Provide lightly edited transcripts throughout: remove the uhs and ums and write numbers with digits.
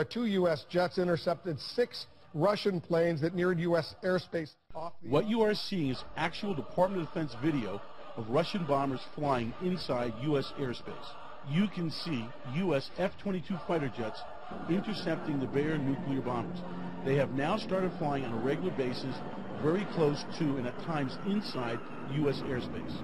two U.S. jets intercepted 6 Russian planes that neared U.S. airspace. What you are seeing is actual Department of Defense video of Russian bombers flying inside U.S. airspace. You can see U.S. F-22 fighter jets intercepting the Bayer nuclear bombers. They have now started flying on a regular basis very close to and at times inside U.S. airspace.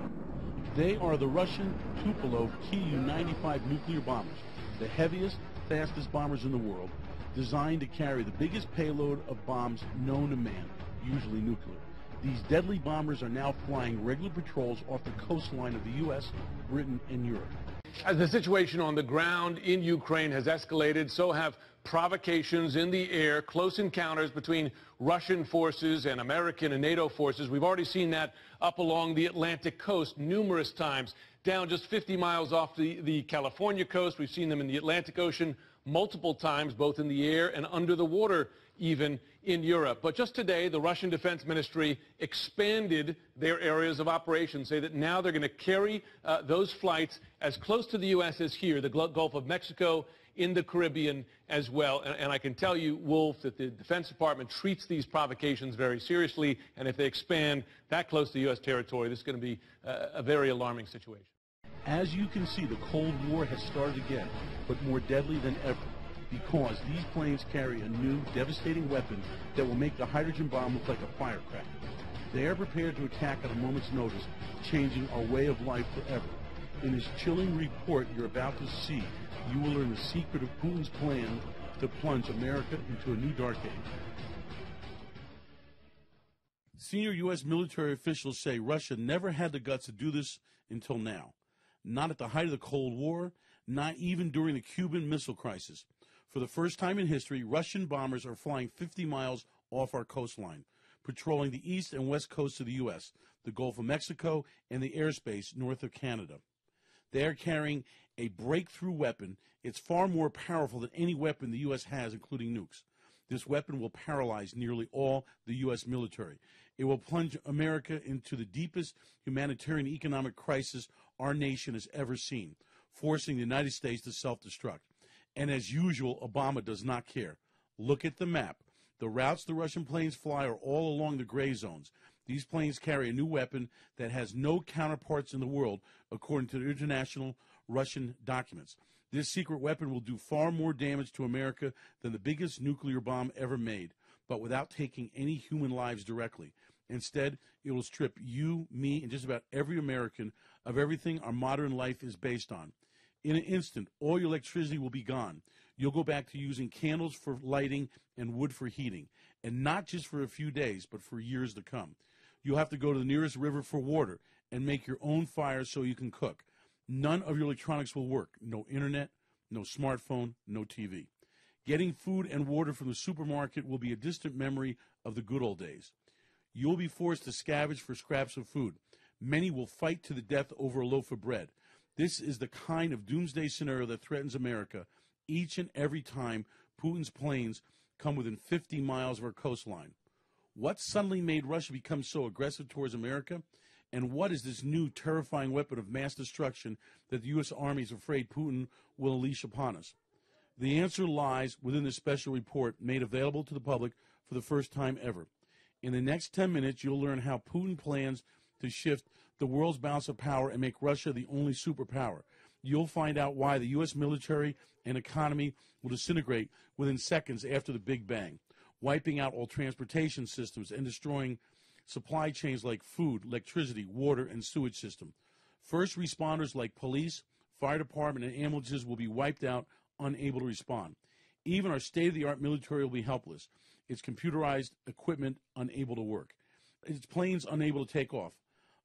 They are the Russian Tupolev Tu-95 nuclear bombers, the heaviest, fastest bombers in the world, designed to carry the biggest payload of bombs known to man, usually nuclear. These deadly bombers are now flying regular patrols off the coastline of the U.S., Britain, and Europe. As the situation on the ground in Ukraine has escalated, so have provocations in the air, close encounters between Russian forces and American and NATO forces. We've already seen that up along the Atlantic coast numerous times, down just 50 miles off the California coast. We've seen them in the Atlantic Ocean multiple times, both in the air and under the water, even in Europe. But just today, the Russian Defense Ministry expanded their areas of operation, say that now they're going to carry those flights as close to the U.S. as here, the Gulf of Mexico, in the Caribbean as well. And I can tell you, Wolf, that the Defense Department treats these provocations very seriously, and if they expand that close to U.S. territory, this is going to be a very alarming situation. As you can see, the Cold War has started again, but more deadly than ever, because these planes carry a new, devastating weapon that will make the hydrogen bomb look like a firecracker. They are prepared to attack at a moment's notice, changing our way of life forever. In this chilling report you're about to see, you will learn the secret of Putin's plan to plunge America into a new dark age. Senior U.S. military officials say Russia never had the guts to do this until now. Not at the height of the Cold War, not even during the Cuban Missile Crisis. For the first time in history, Russian bombers are flying 50 miles off our coastline, patrolling the east and west coasts of the U.S., the Gulf of Mexico, and the airspace north of Canada. They are carrying a breakthrough weapon. It's far more powerful than any weapon the U.S. has, including nukes. This weapon will paralyze nearly all the U.S. military. It will plunge America into the deepest humanitarian economic crisis our nation has ever seen, forcing the United States to self-destruct. And as usual, Obama does not care. Look at the map. The routes the Russian planes fly are all along the gray zones. These planes carry a new weapon that has no counterparts in the world, according to the international Russian documents. This secret weapon will do far more damage to America than the biggest nuclear bomb ever made, but without taking any human lives directly. Instead, it will strip you, me, and just about every American of everything our modern life is based on. In an instant, all your electricity will be gone. You'll go back to using candles for lighting and wood for heating, and not just for a few days, but for years to come. You'll have to go to the nearest river for water and make your own fire so you can cook. None of your electronics will work. No internet, no smartphone, no TV. Getting food and water from the supermarket will be a distant memory of the good old days. You'll be forced to scavenge for scraps of food. Many will fight to the death over a loaf of bread. This is the kind of doomsday scenario that threatens America each and every time Putin's planes come within 50 miles of our coastline. What suddenly made Russia become so aggressive towards America? And what is this new terrifying weapon of mass destruction that the U.S. Army is afraid Putin will unleash upon us? The answer lies within this special report made available to the public for the first time ever. In the next 10 minutes, you'll learn how Putin plans to shift the world's balance of power and make Russia the only superpower. You'll find out why the U.S. military and economy will disintegrate within seconds after the Big Bang, wiping out all transportation systems and destroying supply chains like food, electricity, water, and sewage system. First responders like police, fire department, and ambulances will be wiped out, unable to respond. Even our state-of-the-art military will be helpless. Its computerized equipment unable to work. Its planes unable to take off.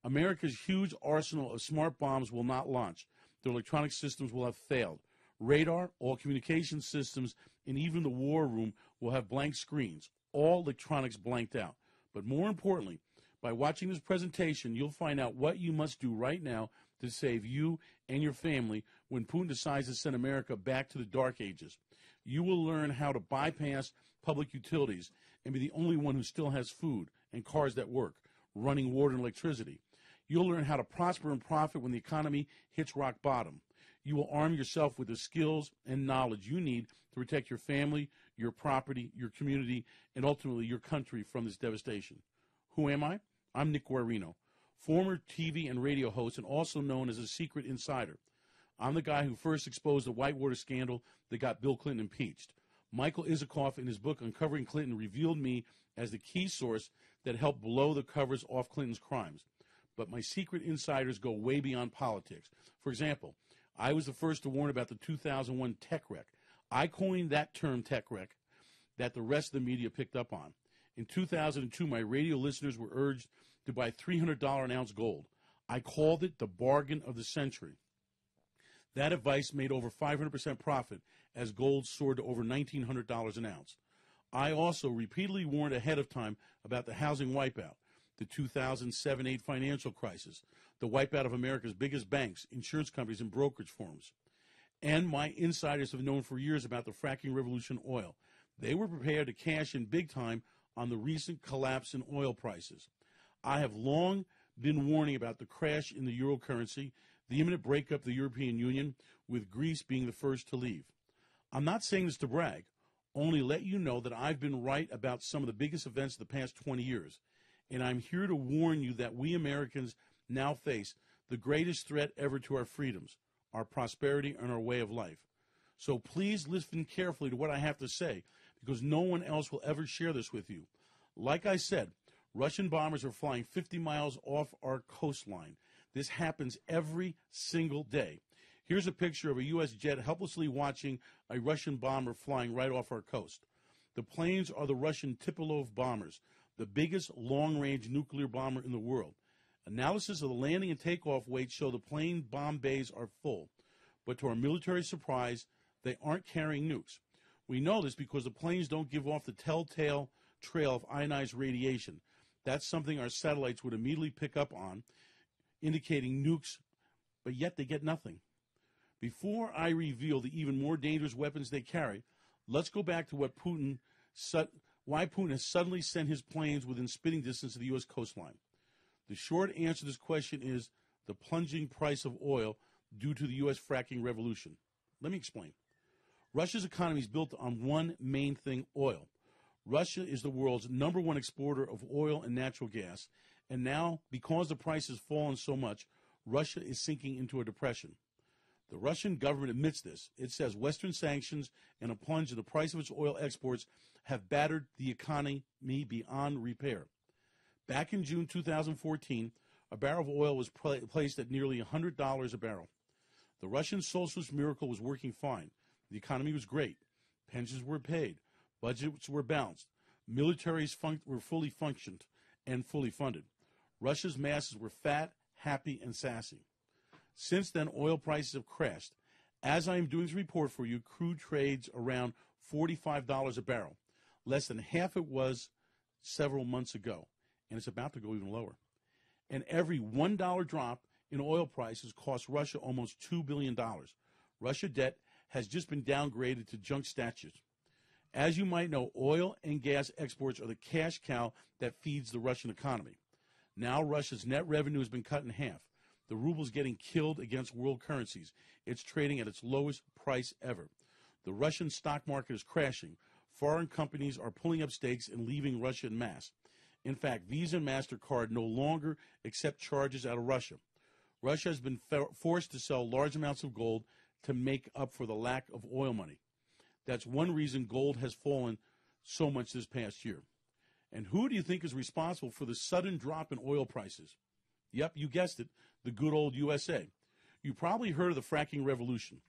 America's huge arsenal of smart bombs will not launch. Their electronic systems will have failed. Radar, all communication systems, and even the war room will have blank screens, all electronics blanked out. But more importantly, by watching this presentation, you'll find out what you must do right now to save you and your family when Putin decides to send America back to the dark ages. You will learn how to bypass public utilities and be the only one who still has food and cars that work, running water and electricity. You'll learn how to prosper and profit when the economy hits rock bottom. You will arm yourself with the skills and knowledge you need to protect your family, your property, your community, and ultimately your country from this devastation. Who am I? I'm Nick Guarino, former TV and radio host and also known as a secret insider. I'm the guy who first exposed the Whitewater scandal that got Bill Clinton impeached. Michael Isikoff, in his book Uncovering Clinton, revealed me as the key source that helped blow the covers off Clinton's crimes. But my secret insiders go way beyond politics. For example, I was the first to warn about the 2001 tech wreck. I coined that term, tech wreck, that the rest of the media picked up on. In 2002, my radio listeners were urged to buy $300 an ounce gold. I called it the bargain of the century. That advice made over 500% profit as gold soared to over $1,900 an ounce. I also repeatedly warned ahead of time about the housing wipeout, the 2007-8 financial crisis, the wipeout of America's biggest banks, insurance companies, and brokerage firms. And my insiders have known for years about the fracking revolution oil. They were prepared to cash in big time on the recent collapse in oil prices. I have long been warning about the crash in the euro currency, the imminent breakup of the European Union, with Greece being the first to leave. I'm not saying this to brag, only let you know that I've been right about some of the biggest events of the past 20 years. And I'm here to warn you that we Americans now face the greatest threat ever to our freedoms, our prosperity, and our way of life. So please listen carefully to what I have to say, because no one else will ever share this with you. Like I said, Russian bombers are flying 50 miles off our coastline. This happens every single day. Here's a picture of a U.S. jet helplessly watching a Russian bomber flying right off our coast. The planes are the Russian Tupolev bombers, the biggest long-range nuclear bomber in the world. Analysis of the landing and takeoff weights show the plane bomb bays are full. But to our military surprise, they aren't carrying nukes. We know this because the planes don't give off the telltale trail of ionized radiation. That's something our satellites would immediately pick up on, indicating nukes, but yet they get nothing. Before I reveal the even more dangerous weapons they carry, let's go back to why Putin has suddenly sent his planes within spitting distance of the U.S. coastline. The short answer to this question is the plunging price of oil due to the U.S. fracking revolution. Let me explain. Russia's economy is built on one main thing, oil. Russia is the world's #1 exporter of oil and natural gas, and now, because the price has fallen so much, Russia is sinking into a depression. The Russian government admits this. It says Western sanctions and a plunge in the price of its oil exports have battered the economy beyond repair. Back in June 2014, a barrel of oil was placed at nearly $100 a barrel. The Russian socialist miracle was working fine. The economy was great. Pensions were paid. Budgets were balanced. Militaries were fully functioned and fully funded. Russia's masses were fat, happy, and sassy. Since then, oil prices have crashed. As I am doing this report for you, crude trades around $45 a barrel, less than half it was several months ago, and it's about to go even lower. And every $1 drop in oil prices costs Russia almost $2 billion. Russia debt has just been downgraded to junk status. As you might know, oil and gas exports are the cash cow that feeds the Russian economy. Now Russia's net revenue has been cut in half. The ruble is getting killed against world currencies. It's trading at its lowest price ever. The Russian stock market is crashing. Foreign companies are pulling up stakes and leaving Russia en masse. In fact, Visa and MasterCard no longer accept charges out of Russia. Russia has been forced to sell large amounts of gold to make up for the lack of oil money. That's one reason gold has fallen so much this past year. And who do you think is responsible for the sudden drop in oil prices? Yep, you guessed it, the good old USA. You probably heard of the fracking revolution.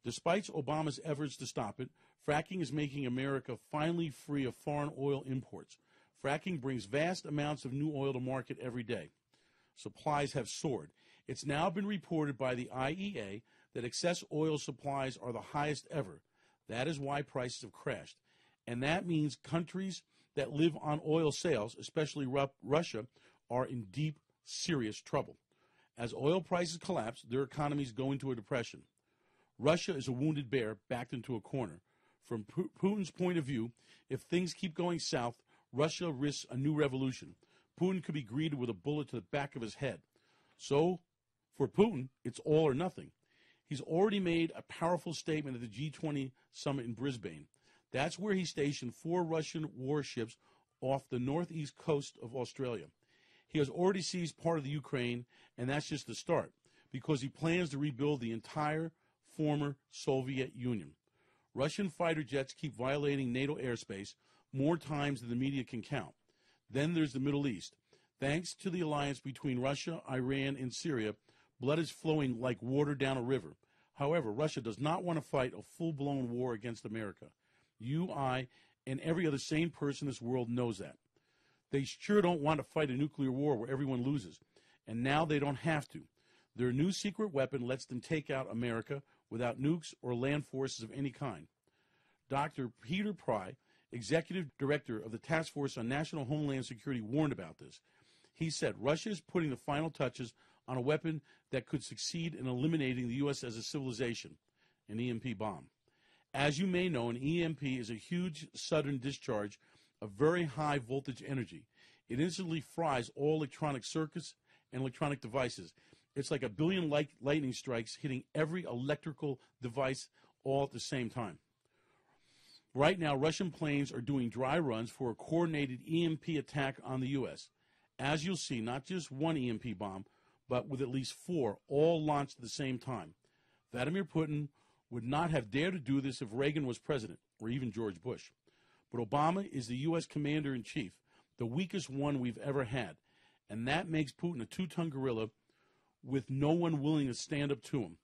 Despite Obama's efforts to stop it, fracking is making America finally free of foreign oil imports. Fracking brings vast amounts of new oil to market every day. Supplies have soared. It's now been reported by the IEA that excess oil supplies are the highest ever. That is why prices have crashed. And that means countries that live on oil sales, especially Russia, are in deep, serious trouble. As oil prices collapse, their economies go into a depression. Russia is a wounded bear backed into a corner. From Putin's point of view, if things keep going south, Russia risks a new revolution. Putin could be greeted with a bullet to the back of his head. So, for Putin, it's all or nothing. He's already made a powerful statement at the G20 summit in Brisbane. That's where he stationed 4 Russian warships off the northeast coast of Australia. He has already seized part of the Ukraine, and that's just the start, because he plans to rebuild the entire former Soviet Union. Russian fighter jets keep violating NATO airspace more times than the media can count. Then there's the Middle East. Thanks to the alliance between Russia, Iran, and Syria, blood is flowing like water down a river. However, Russia does not want to fight a full-blown war against America. You, I, and every other sane person in this world knows that. They sure don't want to fight a nuclear war where everyone loses. And now they don't have to. Their new secret weapon lets them take out America without nukes or land forces of any kind. Dr. Peter Pry, executive director of the Task Force on National Homeland Security, warned about this. He said Russia is putting the final touches on a weapon that could succeed in eliminating the U.S. as a civilization, an EMP bomb. As you may know, an EMP is a huge sudden discharge of very high voltage energy. It instantly fries all electronic circuits and electronic devices. It's like a billion lightning strikes hitting every electrical device all at the same time. Right now, Russian planes are doing dry runs for a coordinated EMP attack on the U.S. As you'll see, not just one EMP bomb, but with at least 4, all launched at the same time. Vladimir Putin would not have dared to do this if Reagan was president, or even George Bush. But Obama is the U.S. commander-in-chief, the weakest one we've ever had. And that makes Putin a two-ton gorilla with no one willing to stand up to him.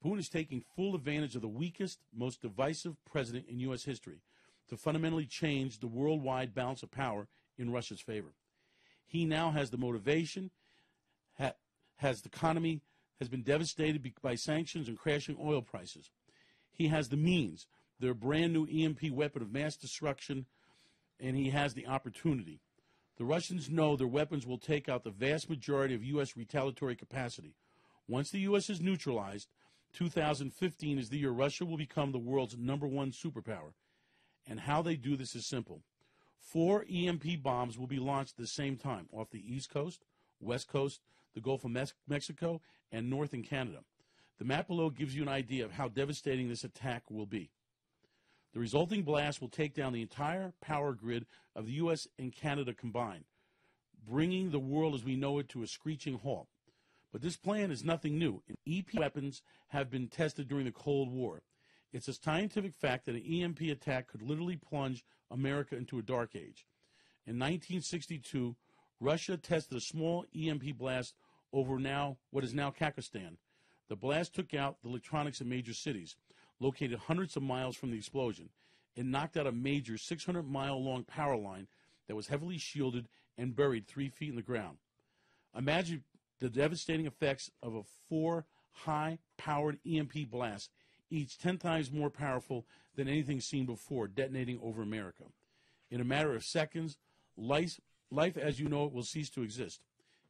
Putin is taking full advantage of the weakest, most divisive president in U.S. history to fundamentally change the worldwide balance of power in Russia's favor. He now has the motivation, has the economy, has been devastated by sanctions and crashing oil prices. He has the means, their brand new EMP weapon of mass destruction, and he has the opportunity. The Russians know their weapons will take out the vast majority of U.S. retaliatory capacity. Once the U.S. is neutralized, 2015 is the year Russia will become the world's #1 superpower. And how they do this is simple. 4 EMP bombs will be launched at the same time off the East Coast, West Coast, the Gulf of Mexico, and north in Canada. The map below gives you an idea of how devastating this attack will be. The resulting blast will take down the entire power grid of the U.S. and Canada combined, bringing the world as we know it to a screeching halt. But this plan is nothing new. EP weapons have been tested during the Cold War. It's a scientific fact that an EMP attack could literally plunge America into a dark age. In 1962, Russia tested a small EMP blast over what is now Kazakhstan. The blast took out the electronics in major cities, located hundreds of miles from the explosion. It knocked out a major 600-mile-long power line that was heavily shielded and buried 3 feet in the ground. Imagine the devastating effects of a 4 high-powered EMP blast, each 10 times more powerful than anything seen before, detonating over America. In a matter of seconds, life as you know it will cease to exist.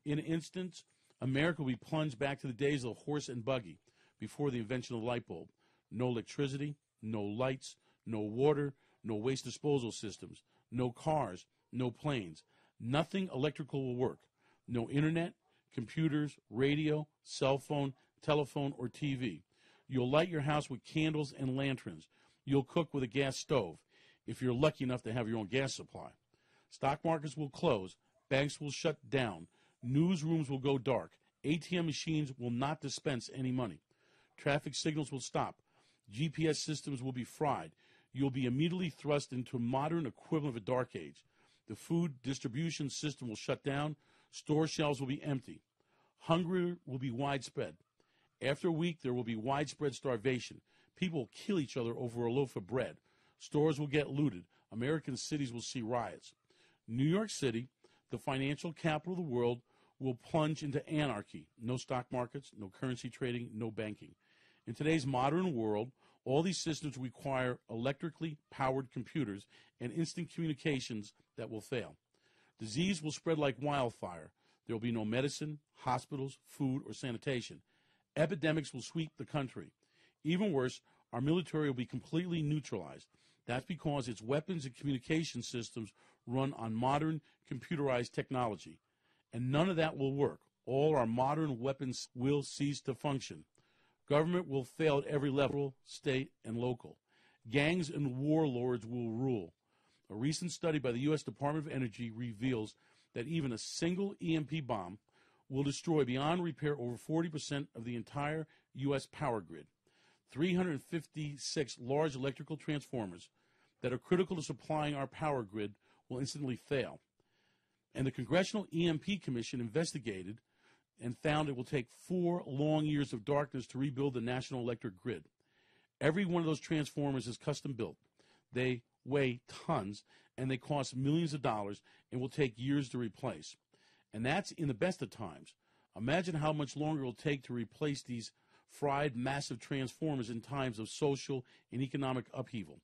In an instant, America will be plunged back to the days of the horse and buggy before the invention of the light bulb. No electricity, no lights, no water, no waste disposal systems, no cars, no planes. Nothing electrical will work. No internet, computers, radio, cell phone, telephone, or TV. You'll light your house with candles and lanterns. You'll cook with a gas stove, if you're lucky enough to have your own gas supply. Stock markets will close. Banks will shut down. Newsrooms will go dark. ATM machines will not dispense any money. Traffic signals will stop. GPS systems will be fried. You'll be immediately thrust into a modern equivalent of a dark age. The food distribution system will shut down. Store shelves will be empty. Hunger will be widespread. After a week, there will be widespread starvation. People will kill each other over a loaf of bread. Stores will get looted. American cities will see riots. New York City, the financial capital of the world, will plunge into anarchy. No stock markets, no currency trading, no banking. In today's modern world, all these systems require electrically powered computers and instant communications that will fail. Disease will spread like wildfire. There will be no medicine, hospitals, food, or sanitation. Epidemics will sweep the country. Even worse, our military will be completely neutralized. That's because its weapons and communication systems run on modern computerized technology. And none of that will work. All our modern weapons will cease to function. Government will fail at every level, state and local. Gangs and warlords will rule. A recent study by the U.S. Department of Energy reveals that even a single EMP bomb will destroy beyond repair over 40% of the entire U.S. power grid. 356 large electrical transformers that are critical to supplying our power grid will instantly fail. And the Congressional EMP Commission investigated and found it will take 4 long years of darkness to rebuild the national electric grid. Every one of those transformers is custom built. They weigh tons, and they cost millions of dollars and will take years to replace. And that's in the best of times. Imagine how much longer it will take to replace these fried massive transformers in times of social and economic upheaval.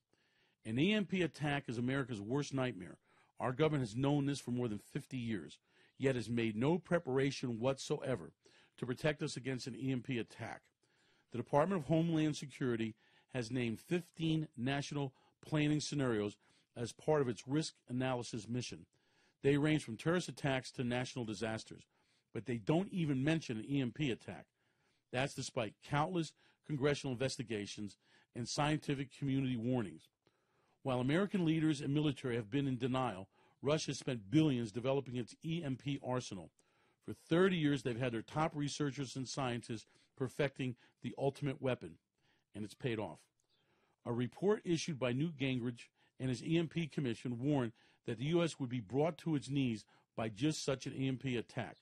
An EMP attack is America's worst nightmare. Our government has known this for more than 50 years, yet has made no preparation whatsoever to protect us against an EMP attack. The Department of Homeland Security has named 15 national planning scenarios as part of its risk analysis mission. They range from terrorist attacks to national disasters, but they don't even mention an EMP attack. That's despite countless congressional investigations and scientific community warnings. While American leaders and military have been in denial, Russia has spent billions developing its EMP arsenal. For 30 years, they've had their top researchers and scientists perfecting the ultimate weapon, and it's paid off. A report issued by Newt Gingrich and his EMP commission warned that the U.S. would be brought to its knees by just such an EMP attack.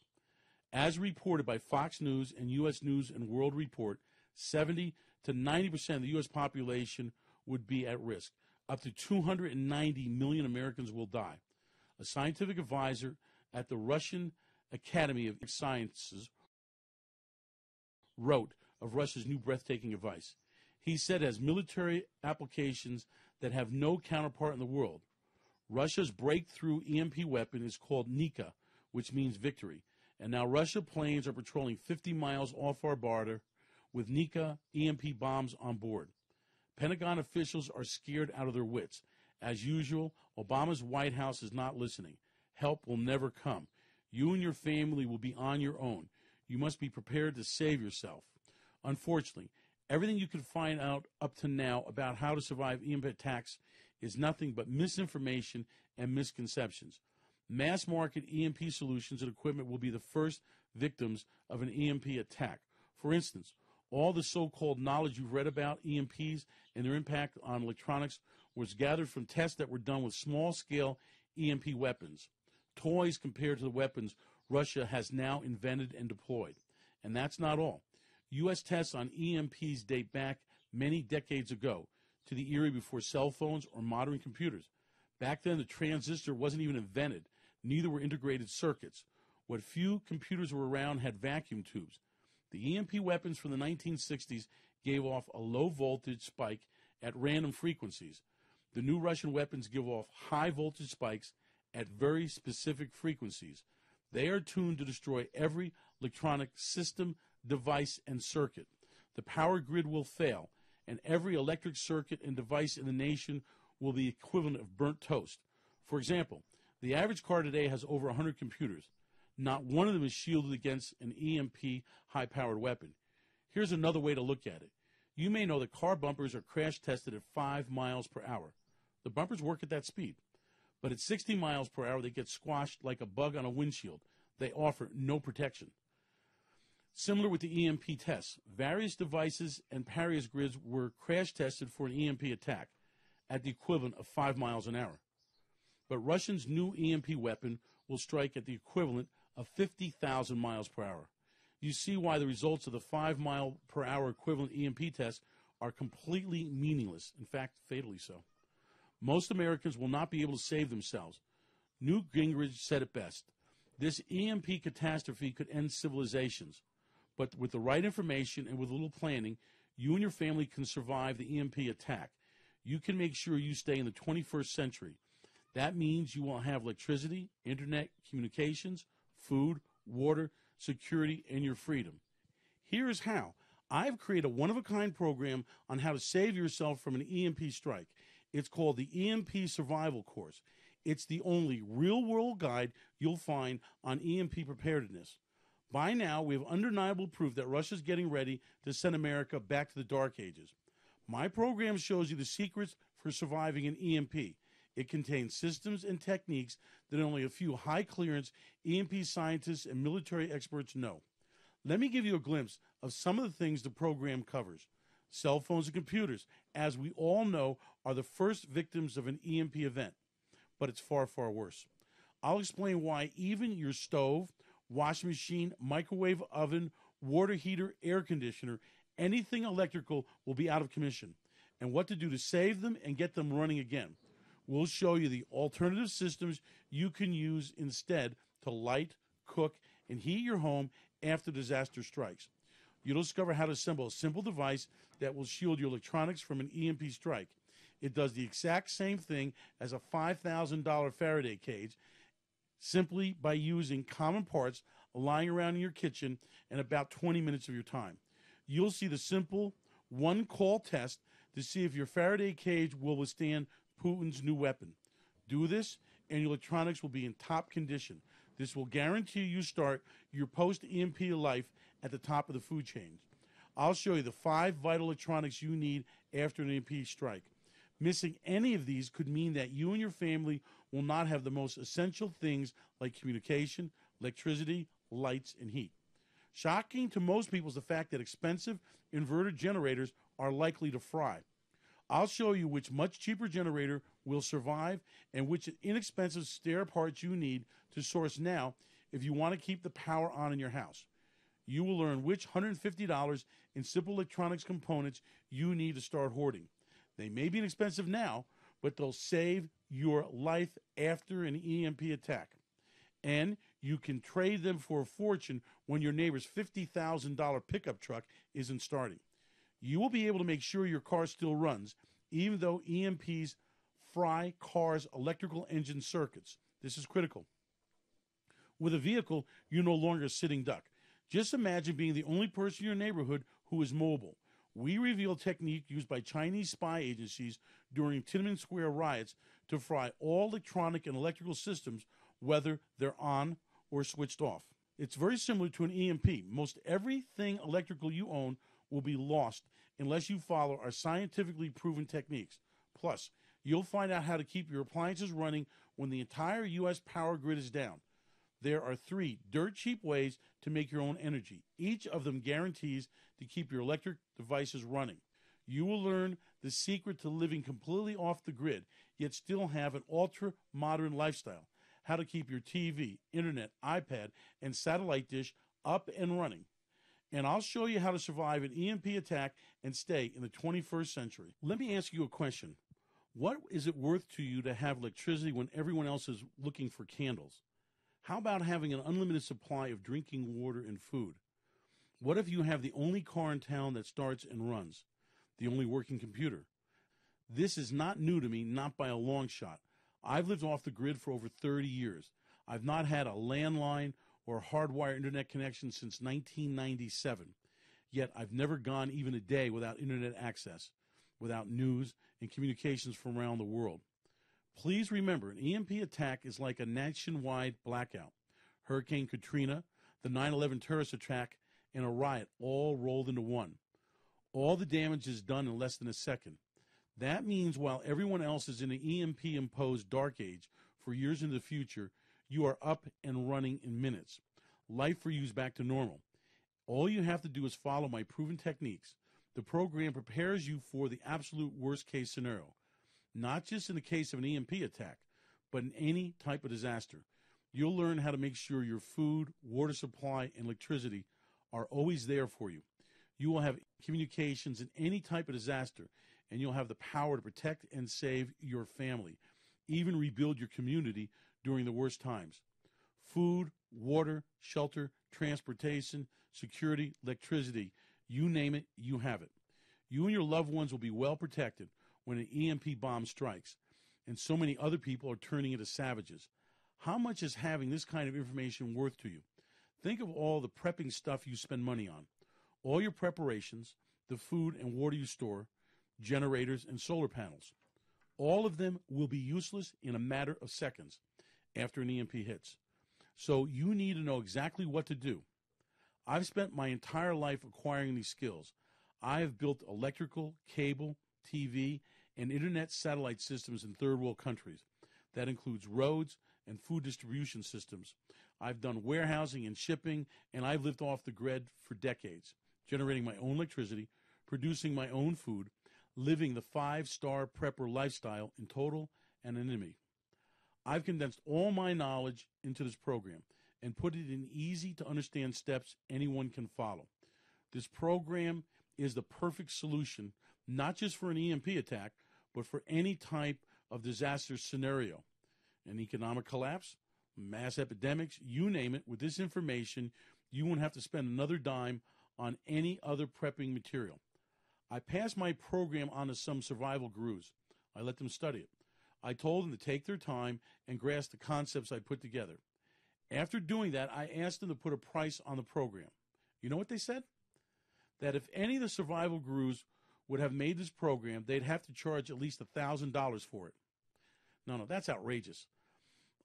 As reported by Fox News and U.S. News and World Report, 70 to 90% of the U.S. population would be at risk. Up to 290 million Americans will die. A scientific advisor at the Russian Academy of Sciences wrote of Russia's new breathtaking advice. He said it has military applications that have no counterpart in the world. Russia's breakthrough EMP weapon is called Nika, which means victory. And now Russia planes are patrolling 50 miles off our border with Nika EMP bombs on board. Pentagon officials are scared out of their wits. As usual, Obama's White House is not listening. Help will never come. You and your family will be on your own. You must be prepared to save yourself. Unfortunately, everything you can find out up to now about how to survive EMP attacks is nothing but misinformation and misconceptions. Mass market EMP solutions and equipment will be the first victims of an EMP attack. For instance, all the so-called knowledge you've read about EMPs and their impact on electronics was gathered from tests that were done with small-scale EMP weapons, toys compared to the weapons Russia has now invented and deployed. And that's not all. U.S. tests on EMPs date back many decades ago to the era before cell phones or modern computers. Back then, the transistor wasn't even invented. Neither were integrated circuits. What few computers were around had vacuum tubes. The EMP weapons from the 1960s gave off a low-voltage spike at random frequencies. The new Russian weapons give off high-voltage spikes at very specific frequencies. They are tuned to destroy every electronic system, device, and circuit. The power grid will fail, and every electric circuit and device in the nation will be equivalent of burnt toast. For example, the average car today has over 100 computers. Not one of them is shielded against an EMP high-powered weapon. Here's another way to look at it. You may know that car bumpers are crash tested at 5 miles per hour. The bumpers work at that speed. But at 60 miles per hour, they get squashed like a bug on a windshield. They offer no protection. Similar with the EMP tests, various devices and Paris grids were crash tested for an EMP attack at the equivalent of 5 miles an hour. But Russia's new EMP weapon will strike at the equivalent of 50,000 miles per hour. You see why the results of the 5 mile per hour equivalent EMP test are completely meaningless, in fact, fatally so. Most Americans will not be able to save themselves. Newt Gingrich said it best. This EMP catastrophe could end civilizations. But with the right information and with a little planning, you and your family can survive the EMP attack. You can make sure you stay in the 21st century. That means you will have electricity, internet, communications, food, water, security, and your freedom. Here's how. I've created a one-of-a-kind program on how to save yourself from an EMP strike. It's called the EMP Survival Course. It's the only real-world guide you'll find on EMP preparedness. By now, we have undeniable proof that Russia is getting ready to send America back to the Dark Ages. My program shows you the secrets for surviving an EMP. It contains systems and techniques that only a few high-clearance EMP scientists and military experts know. Let me give you a glimpse of some of the things the program covers. Cell phones and computers, as we all know, are the first victims of an EMP event. But it's far, far worse. I'll explain why even your stove, washing machine, microwave oven, water heater, air conditioner, anything electrical will be out of commission, and what to do to save them and get them running again. We'll show you the alternative systems you can use instead to light, cook, and heat your home after disaster strikes. You'll discover how to assemble a simple device that will shield your electronics from an EMP strike. It does the exact same thing as a $5,000 Faraday cage, simply by using common parts lying around in your kitchen in about 20 minutes of your time. You'll see the simple one-call test to see if your Faraday cage will withstand Putin's new weapon. Do this, and your electronics will be in top condition. This will guarantee you start your post-EMP life at the top of the food chain. I'll show you the 5 vital electronics you need after an EMP strike. Missing any of these could mean that you and your family will not have the most essential things like communication, electricity, lights, and heat. Shocking to most people is the fact that expensive inverter generators are likely to fry. I'll show you which much cheaper generator will survive and which inexpensive spare parts you need to source now if you want to keep the power on in your house. You will learn which $150 in simple electronics components you need to start hoarding. They may be inexpensive now, but they'll save your life after an EMP attack. And you can trade them for a fortune when your neighbor's $50,000 pickup truck isn't starting. You will be able to make sure your car still runs, even though EMPs fry cars' electrical engine circuits. This is critical. With a vehicle, you're no longer a sitting duck. Just imagine being the only person in your neighborhood who is mobile. We reveal technique used by Chinese spy agencies during Tiananmen Square riots to fry all electronic and electrical systems, whether they're on or switched off. It's very similar to an EMP. Most everything electrical you own will be lost unless you follow our scientifically proven techniques. Plus, you'll find out how to keep your appliances running when the entire U.S. power grid is down. There are 3 dirt cheap ways to make your own energy. Each of them guarantees to keep your electric devices running. You will learn the secret to living completely off the grid, yet still have an ultra-modern lifestyle. How to keep your TV, internet, iPad, and satellite dish up and running. And I'll show you how to survive an EMP attack and stay in the 21st century. Let me ask you a question. What is it worth to you to have electricity when everyone else is looking for candles? How about having an unlimited supply of drinking water and food? What if you have the only car in town that starts and runs? The only working computer? This is not new to me, not by a long shot. I've lived off the grid for over 30 years. I've not had a landline or hardwired internet connection since 1997. Yet I've never gone even a day without internet access, without news and communications from around the world. Please remember, an EMP attack is like a nationwide blackout. Hurricane Katrina, the 9/11 terrorist attack, and a riot all rolled into one. All the damage is done in less than a second. That means while everyone else is in an EMP-imposed dark age for years into the future, you are up and running in minutes. Life for you is back to normal. All you have to do is follow my proven techniques. The program prepares you for the absolute worst-case scenario, not just in the case of an EMP attack, but in any type of disaster. You'll learn how to make sure your food, water supply, and electricity are always there for you. You will have communications in any type of disaster, and you'll have the power to protect and save your family, even rebuild your community during the worst times. Food, water, shelter, transportation, security, electricity, you name it, you have it. You and your loved ones will be well protected when an EMP bomb strikes, and so many other people are turning into savages. How much is having this kind of information worth to you? Think of all the prepping stuff you spend money on, all your preparations, the food and water you store, generators and solar panels. All of them will be useless in a matter of seconds after an EMP hits. So you need to know exactly what to do. I've spent my entire life acquiring these skills. I have built electrical, cable, TV, and internet satellite systems in third world countries. That includes roads and food distribution systems. I've done warehousing and shipping, and I've lived off the grid for decades, generating my own electricity, producing my own food, living the 5-star prepper lifestyle in total anonymity. I've condensed all my knowledge into this program and put it in easy-to-understand steps anyone can follow. This program is the perfect solution, not just for an EMP attack, but for any type of disaster scenario. An economic collapse, mass epidemics, you name it. With this information, you won't have to spend another dime on any other prepping material. I passed my program on to some survival gurus. I let them study it. I told them to take their time and grasp the concepts I put together. After doing that, I asked them to put a price on the program. You know what they said? That if any of the survival gurus would have made this program, they'd have to charge at least $1,000 for it. No, that's outrageous.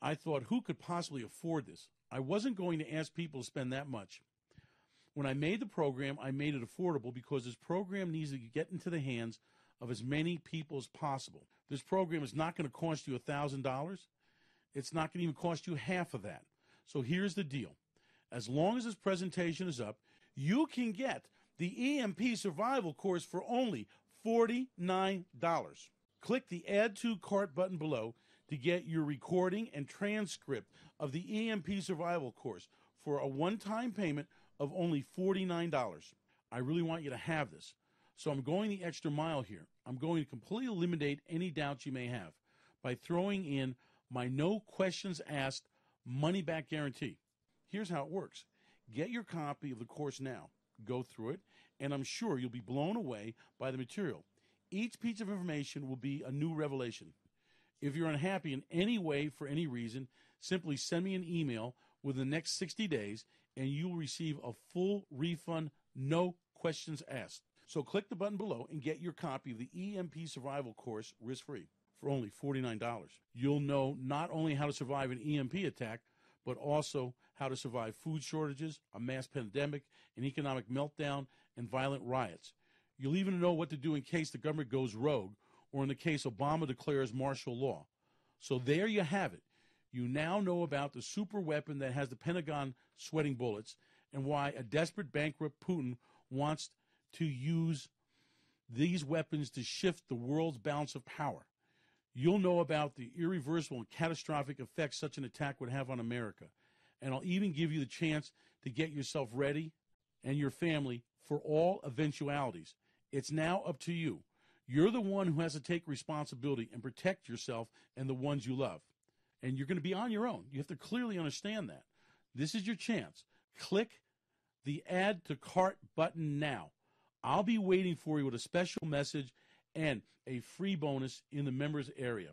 I thought, who could possibly afford this? I wasn't going to ask people to spend that much. When I made the program, I made it affordable because this program needs to get into the hands of as many people as possible. This program is not going to cost you $1,000. It's not going to even cost you half of that. So here's the deal. As long as this presentation is up, you can get the EMP survival course for only $49. Click the Add to Cart button below to get your recording and transcript of the EMP survival course for a one-time payment of only $49. I really want you to have this. So I'm going the extra mile here. I'm going to completely eliminate any doubts you may have by throwing in my no questions asked money-back guarantee. Here's how it works. Get your copy of the course now. Go through it, and I'm sure you'll be blown away by the material. Each piece of information will be a new revelation. If you're unhappy in any way for any reason, simply send me an email within the next 60 days, and you'll receive a full refund, no questions asked. So click the button below and get your copy of the EMP survival course risk-free for only $49. You'll know not only how to survive an EMP attack, but also how to survive food shortages, a mass pandemic, an economic meltdown, and violent riots. You'll even know what to do in case the government goes rogue, or in the case Obama declares martial law. So there you have it. You now know about the super weapon that has the Pentagon sweating bullets, and why a desperate bankrupt Putin wants to use these weapons to shift the world's balance of power. You'll know about the irreversible and catastrophic effects such an attack would have on America. And I'll even give you the chance to get yourself ready and your family for all eventualities. It's now up to you. You're the one who has to take responsibility and protect yourself and the ones you love. And you're going to be on your own. You have to clearly understand that. This is your chance. Click the Add to Cart button now. I'll be waiting for you with a special message and a free bonus in the members area.